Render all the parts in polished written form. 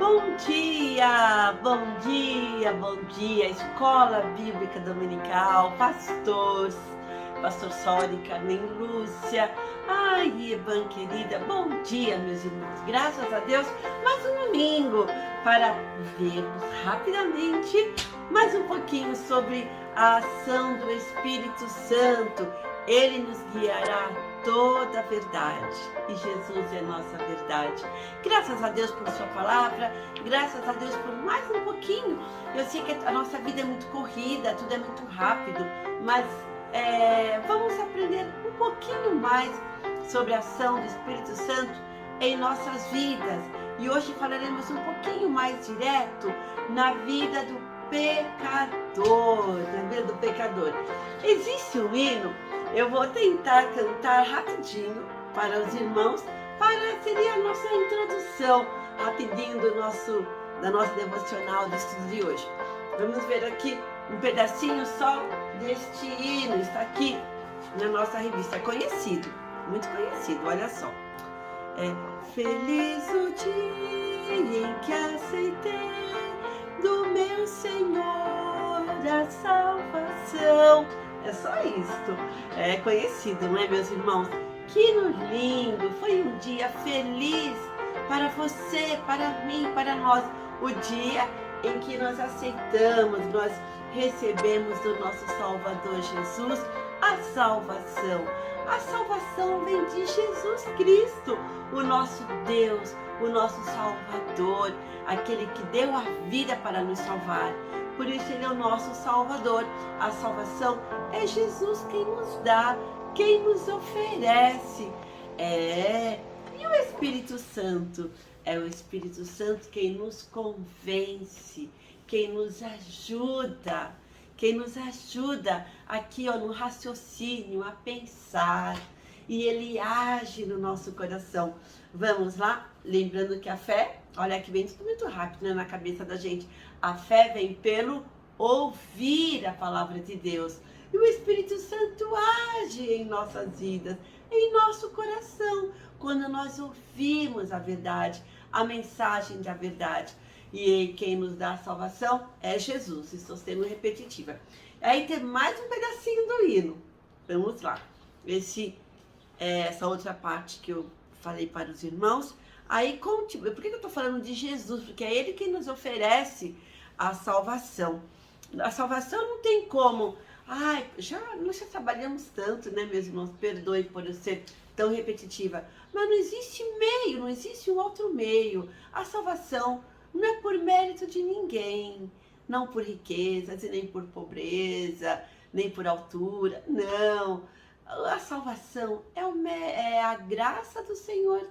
Bom dia, bom dia, bom dia, Escola Bíblica Dominical, Pastor Sória, Carmen Lúcia, Ivan querida, bom dia meus irmãos, graças a Deus, mais um domingo para vermos rapidamente mais um pouquinho sobre a ação do Espírito Santo. Ele nos guiará toda a verdade e Jesus é nossa verdade. Graças a Deus por sua palavra, graças a Deus por mais um pouquinho. Eu sei que a nossa vida é muito corrida, tudo é muito rápido, mas vamos aprender um pouquinho mais sobre a ação do Espírito Santo em nossas vidas. E hoje falaremos um pouquinho mais direto na vida do pecador, na vida do pecador. Existe um hino, eu vou tentar cantar rapidinho para os irmãos, seria a nossa introdução, rapidinho da nossa devocional do estudo de hoje. Vamos ver aqui um pedacinho só deste hino, está aqui na nossa revista, é conhecido, muito conhecido, olha só. Feliz o dia em que aceitei do meu Senhor a salvação. É só isto. É conhecido, não é, meus irmãos? Que lindo! Foi um dia feliz para você, para mim, para nós. O dia em que nós aceitamos, nós recebemos do nosso Salvador Jesus a salvação. A salvação vem de Jesus Cristo, o nosso Deus, o nosso Salvador, aquele que deu a vida para nos salvar. Por isso ele é o nosso Salvador. A salvação é Jesus quem nos dá, quem nos oferece. E o Espírito Santo? É o Espírito Santo quem nos convence, quem nos ajuda. Quem nos ajuda aqui no raciocínio, a pensar. E ele age no nosso coração. Vamos lá? Lembrando que a fé, olha que vem tudo muito rápido, né, na cabeça da gente. A fé vem pelo ouvir a palavra de Deus. E o Espírito Santo age em nossas vidas, em nosso coração, quando nós ouvimos a verdade, a mensagem da verdade. E quem nos dá a salvação é Jesus. Estou sendo repetitiva. Aí tem mais um pedacinho do hino. Vamos lá. Essa outra parte que eu falei para os irmãos. Aí, por que eu estou falando de Jesus? Porque é Ele quem nos oferece a salvação. A salvação não tem como. Nós já trabalhamos tanto, né, meus irmãos? Perdoe por eu ser tão repetitiva. Mas não existe meio, não existe um outro meio. A salvação não é por mérito de ninguém, não por riquezas e nem por pobreza, nem por altura, não. A salvação é a graça do Senhor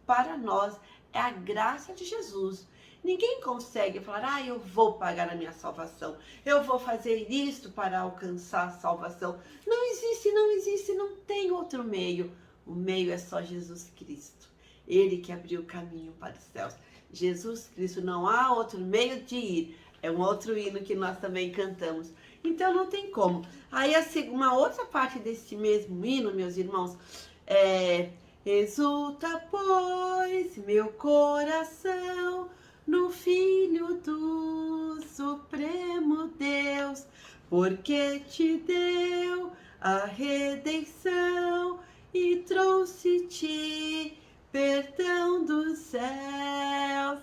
para nós, é a graça de Jesus. Ninguém consegue falar, eu vou pagar a minha salvação, eu vou fazer isto para alcançar a salvação. Não existe, não tem outro meio. O meio é só Jesus Cristo, Ele que abriu o caminho para os céus. Jesus Cristo, não há outro meio de ir. É um outro hino que nós também cantamos. Então não tem como. Aí uma outra parte desse mesmo hino, meus irmãos, exulta, pois, meu coração no Filho do Supremo Deus, porque te deu a redenção e trouxe-te perdão dos céus.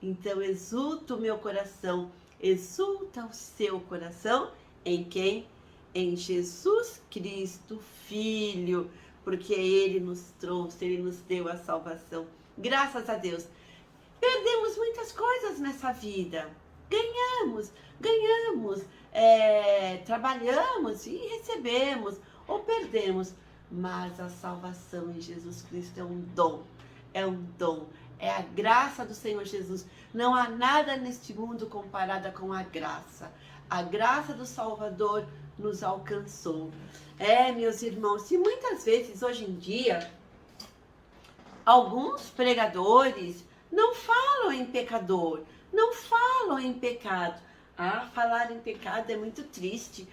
Então exulta o meu coração, exulta o seu coração em quem? Em Jesus Cristo, Filho, porque Ele nos trouxe, Ele nos deu a salvação. Graças a Deus. Perdemos muitas coisas nessa vida, ganhamos, trabalhamos e recebemos, ou perdemos, mas a salvação em Jesus Cristo é um dom, é a graça do Senhor Jesus. Não há nada neste mundo comparada com a graça do Salvador nos alcançou. Meus irmãos, e muitas vezes hoje em dia, alguns pregadores não falam em pecador, não falam em pecado. Falar em pecado é muito triste.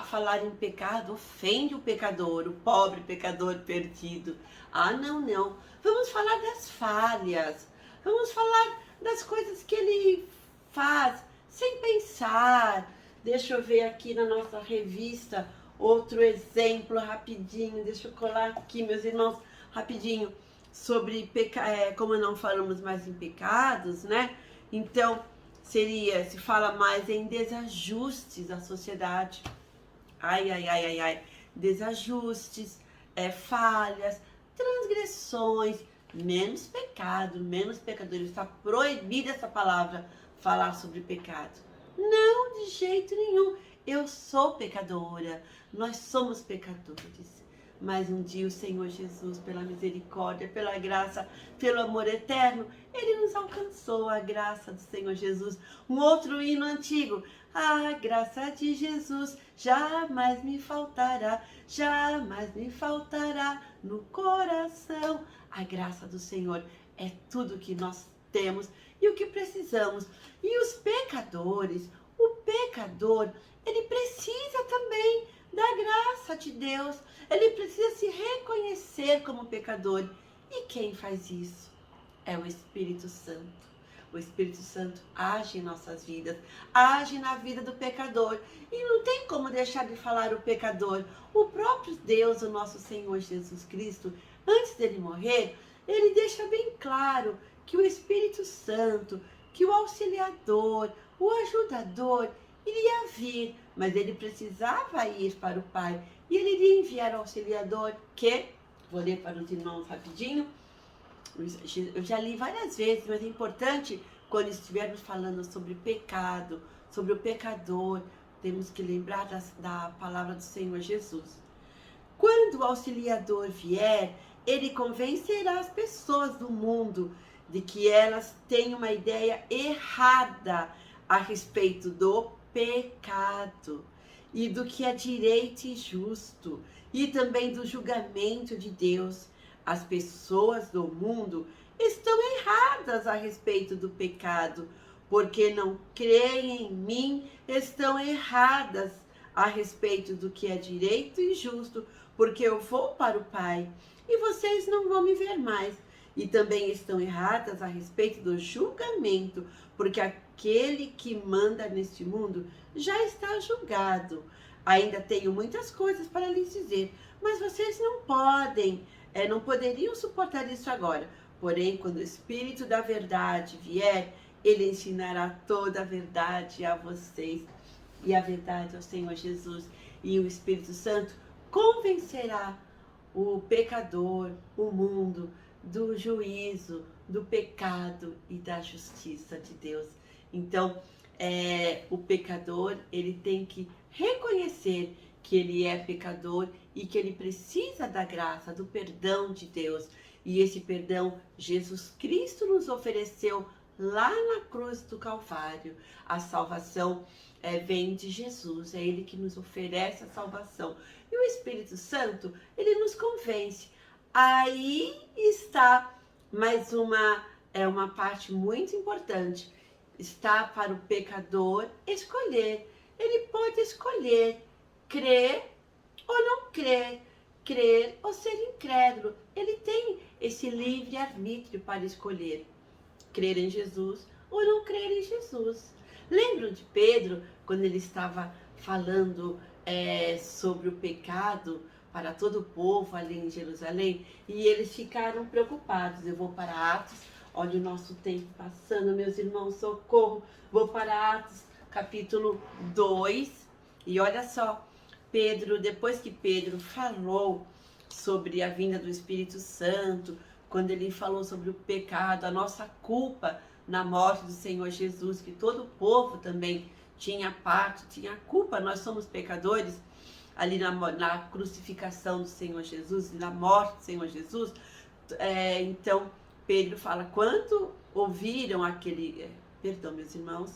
Falar em pecado ofende o pecador, o pobre pecador perdido. Não. Vamos falar das falhas. Vamos falar das coisas que ele faz sem pensar. Deixa eu ver aqui na nossa revista outro exemplo rapidinho. Deixa eu colar aqui, meus irmãos, rapidinho, sobre como não falamos mais em pecados, né? Então, se fala mais em desajustes da sociedade. Ai, ai, ai, ai, ai. Desajustes, falhas, transgressões, menos pecado, menos pecadores. Está proibida essa palavra, falar sobre pecado. Não, de jeito nenhum. Eu sou pecadora, nós somos pecadores. Mas um dia o Senhor Jesus, pela misericórdia, pela graça, pelo amor eterno, Ele nos alcançou, a graça do Senhor Jesus. Um outro hino antigo. A graça de Jesus jamais me faltará no coração. A graça do Senhor é tudo que nós temos e o que precisamos. E os pecadores, o pecador, ele precisa também da graça de Deus. Ele precisa se reconhecer como pecador. E quem faz isso? É o Espírito Santo. O Espírito Santo age em nossas vidas, age na vida do pecador. E não tem como deixar de falar o pecador. O próprio Deus, o nosso Senhor Jesus Cristo, antes dele morrer, ele deixa bem claro que o Espírito Santo, que o auxiliador, o ajudador, iria vir, mas ele precisava ir para o Pai. E ele iria enviar o auxiliador que, vou ler para os irmãos rapidinho, eu já li várias vezes, mas é importante, quando estivermos falando sobre pecado, sobre o pecador, temos que lembrar da palavra do Senhor Jesus. Quando o auxiliador vier, ele convencerá as pessoas do mundo de que elas têm uma ideia errada a respeito do pecado e do que é direito e justo, e também do julgamento de Deus. As pessoas do mundo estão erradas a respeito do pecado, porque não creem em mim, estão erradas a respeito do que é direito e justo, porque eu vou para o Pai e vocês não vão me ver mais. E também estão erradas a respeito do julgamento, porque aquele que manda neste mundo já está julgado. Ainda tenho muitas coisas para lhes dizer, mas vocês não poderiam suportar isso agora. Porém, quando o Espírito da verdade vier, ele ensinará toda a verdade a vocês. E a verdade é o Senhor Jesus. E o Espírito Santo convencerá o pecador, o mundo, do juízo, do pecado e da justiça de Deus. Então, o pecador, ele tem que reconhecer que ele é pecador e que ele precisa da graça, do perdão de Deus. E esse perdão Jesus Cristo nos ofereceu lá na cruz do Calvário. A salvação vem de Jesus, é Ele que nos oferece a salvação. E o Espírito Santo, ele nos convence. Aí está mais uma parte muito importante. Está para o pecador escolher. Ele pode escolher crer ou não crer, crer ou ser incrédulo. Ele tem esse livre-arbítrio para escolher crer em Jesus ou não crer em Jesus. Lembram de Pedro, quando ele estava falando sobre o pecado para todo o povo ali em Jerusalém? E eles ficaram preocupados. Eu vou para Atos, olha o nosso tempo passando, meus irmãos, socorro. Vou para Atos, capítulo 2, e olha só, Pedro, depois que Pedro falou sobre a vinda do Espírito Santo, quando ele falou sobre o pecado, a nossa culpa na morte do Senhor Jesus, que todo o povo também tinha parte, tinha culpa, nós somos pecadores, ali na crucificação do Senhor Jesus, na morte do Senhor Jesus. Então, Pedro fala, quando ouviram aquele... perdão, meus irmãos,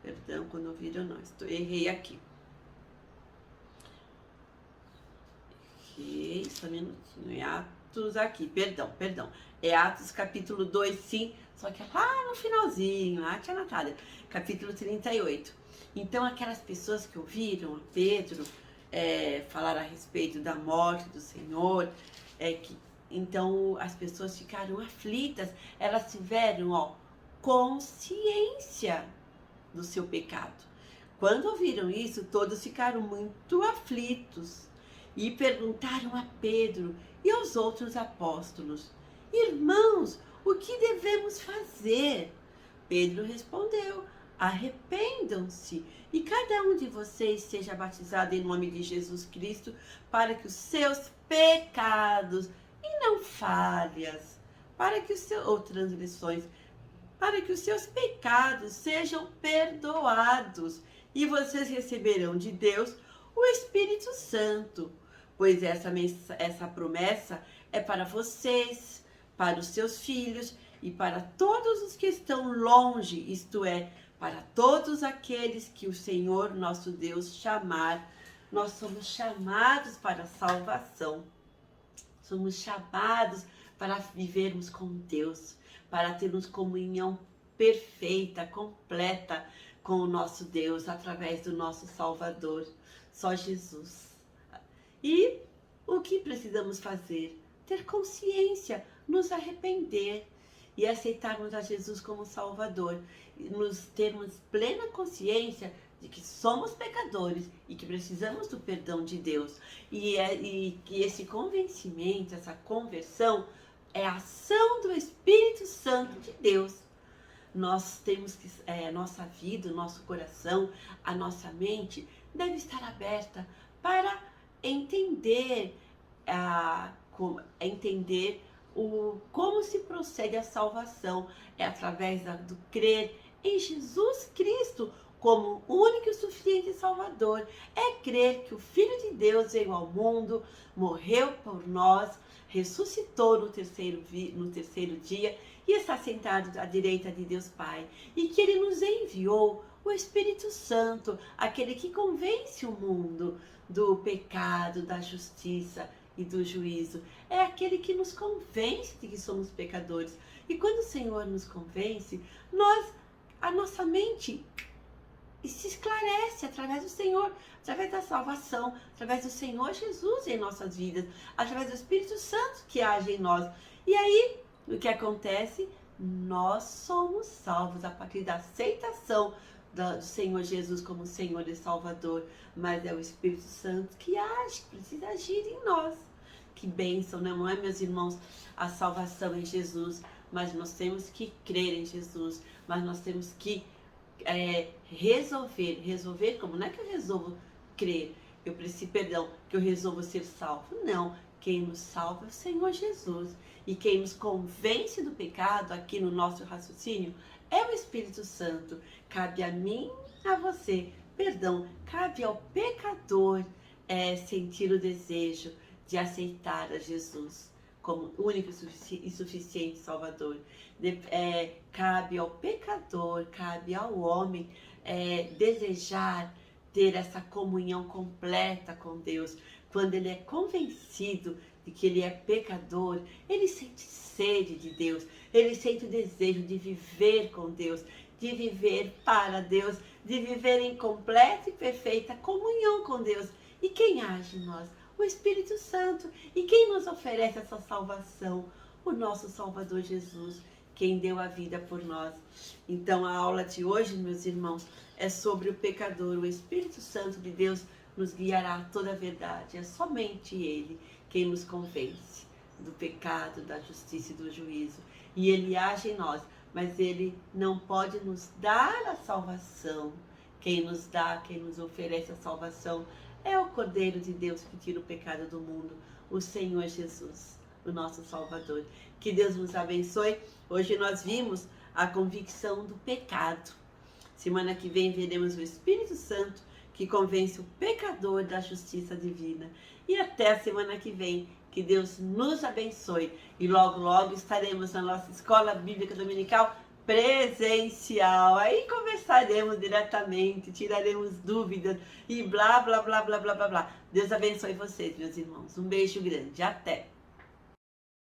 perdão, quando ouviram, não, errei aqui. Só um minutinho, é Atos aqui, perdão. É Atos capítulo 2, sim, só que é lá no finalzinho, tia Natália, capítulo 38. Então, aquelas pessoas que ouviram a Pedro falar a respeito da morte do Senhor, que Então as pessoas ficaram aflitas, elas tiveram, consciência do seu pecado. Quando ouviram isso, todos ficaram muito aflitos e perguntaram a Pedro e aos outros apóstolos: Irmãos, o que devemos fazer? Pedro respondeu: Arrependam-se e cada um de vocês seja batizado em nome de Jesus Cristo para que os seus pecados, e não falhas, para que os seus, ou transgressões, para que os seus pecados sejam perdoados e vocês receberão de Deus o Espírito Santo, pois essa promessa é para vocês, para os seus filhos e para todos os que estão longe, isto é, para todos aqueles que o Senhor nosso Deus chamar. Nós somos chamados para a salvação, somos chamados para vivermos com Deus, para termos comunhão perfeita, completa com o nosso Deus, através do nosso Salvador, só Jesus. E o que precisamos fazer? Ter consciência, nos arrepender e aceitarmos a Jesus como Salvador, nos termos plena consciência de que somos pecadores e que precisamos do perdão de Deus. E que esse convencimento, essa conversão, é a ação do Espírito Santo de Deus. Nós temos que, nossa vida, o nosso coração, a nossa mente deve estar aberta para entender, como se procede a salvação. É através do crer em Jesus Cristo como único e suficiente Salvador. É crer que o Filho de Deus veio ao mundo, morreu por nós, ressuscitou no terceiro dia e está sentado à direita de Deus Pai. E que Ele nos enviou o Espírito Santo, aquele que convence o mundo do pecado, da justiça e do juízo. É aquele que nos convence de que somos pecadores. E quando o Senhor nos convence, a nossa mente se esclarece através do Senhor, através da salvação, através do Senhor Jesus em nossas vidas, através do Espírito Santo que age em nós. E aí, o que acontece? Nós somos salvos a partir da aceitação do Senhor Jesus como Senhor e Salvador, mas é o Espírito Santo que age, que precisa agir em nós. Que bênção, não é, meus irmãos? A salvação em Jesus, mas nós temos que crer em Jesus, mas nós temos que resolver como? Não é que eu resolvo crer, que eu resolvo ser salvo. Não, quem nos salva é o Senhor Jesus. E quem nos convence do pecado, aqui no nosso raciocínio, é o Espírito Santo. Cabe a mim, a você, cabe ao pecador sentir o desejo de aceitar a Jesus como único e suficiente Salvador. Cabe ao pecador, cabe ao homem desejar ter essa comunhão completa com Deus. Quando ele é convencido de que ele é pecador, ele sente sede de Deus, ele sente o desejo de viver com Deus, de viver para Deus, de viver em completa e perfeita comunhão com Deus. E quem age em nós? O Espírito Santo. E quem nos oferece essa salvação? O nosso Salvador Jesus, quem deu a vida por nós. Então a aula de hoje, meus irmãos, é sobre o pecador. O Espírito Santo de Deus nos guiará a toda a verdade. É somente Ele quem nos convence do pecado, da justiça e do juízo. E Ele age em nós, mas Ele não pode nos dar a salvação. Quem nos dá, quem nos oferece a salvação é o Cordeiro de Deus que tira o pecado do mundo, o Senhor Jesus, o nosso Salvador. Que Deus nos abençoe. Hoje nós vimos a convicção do pecado. Semana que vem veremos o Espírito Santo que convence o pecador da justiça divina. E até a semana que vem. Que Deus nos abençoe. E logo, logo estaremos na nossa Escola Bíblica Dominical presencial. Aí conversaremos diretamente, tiraremos dúvidas e blá, blá, blá, blá, blá, blá, blá. Deus abençoe vocês, meus irmãos. Um beijo grande. Até!